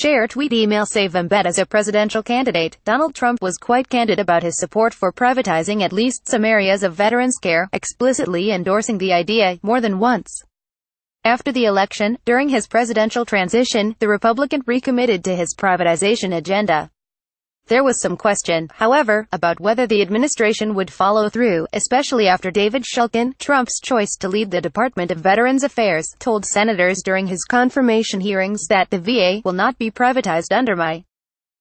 Share tweet email save embed as a presidential candidate. Donald Trump was quite candid about his support for privatizing at least some areas of veterans' care, explicitly endorsing the idea more than once. After the election, during his presidential transition, the Republican recommitted to his privatization agenda. There was some question, however, about whether the administration would follow through, especially after David Shulkin, Trump's choice to lead the Department of Veterans Affairs, told senators during his confirmation hearings that the VA will not be privatized under my.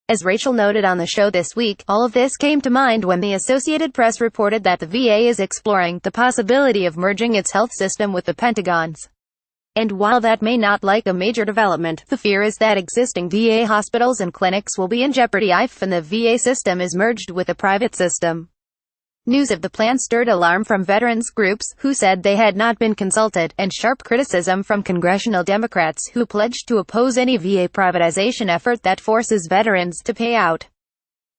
As Rachel noted on the show this week, all of this came to mind when the Associated Press reported that the VA is exploring the possibility of merging its health system with the Pentagon's. And while that may not like a major development, the fear is that existing VA hospitals and clinics will be in jeopardy if the VA system is merged with a private system. News of the plan stirred alarm from veterans groups, who said they had not been consulted, and sharp criticism from congressional Democrats, who pledged to oppose any VA privatization effort that forces veterans to pay out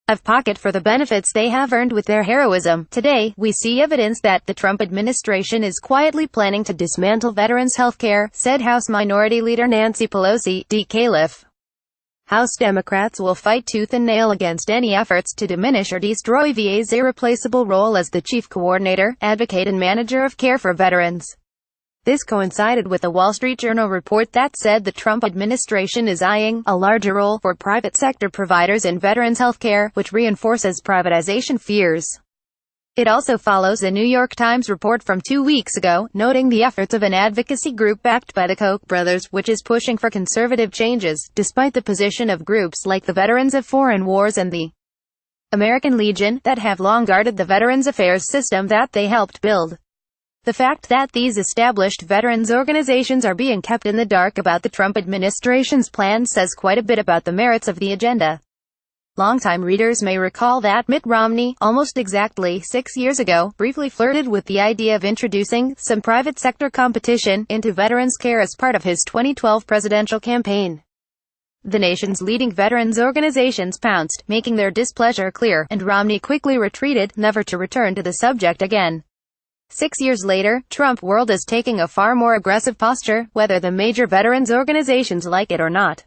of pocket for the benefits they have earned with their heroism. Today, we see evidence that the Trump administration is quietly planning to dismantle veterans' health care, said House Minority Leader Nancy Pelosi, D. Califf. House Democrats will fight tooth and nail against any efforts to diminish or destroy VA's irreplaceable role as the chief coordinator, advocate and manager of care for veterans. This coincided with a Wall Street Journal report that said the Trump administration is eyeing a larger role for private sector providers in veterans' health care, which reinforces privatization fears. It also follows a New York Times report from 2 weeks ago, noting the efforts of an advocacy group backed by the Koch brothers, which is pushing for conservative changes, despite the position of groups like the Veterans of Foreign Wars and the American Legion, that have long guarded the Veterans Affairs system that they helped build. The fact that these established veterans organizations are being kept in the dark about the Trump administration's plan says quite a bit about the merits of the agenda. Longtime readers may recall that Mitt Romney, almost exactly 6 years ago, briefly flirted with the idea of introducing some private sector competition into veterans' care as part of his 2012 presidential campaign. The nation's leading veterans organizations pounced, making their displeasure clear, and Romney quickly retreated, never to return to the subject again. 6 years later, Trump world is taking a far more aggressive posture, whether the major veterans organizations like it or not.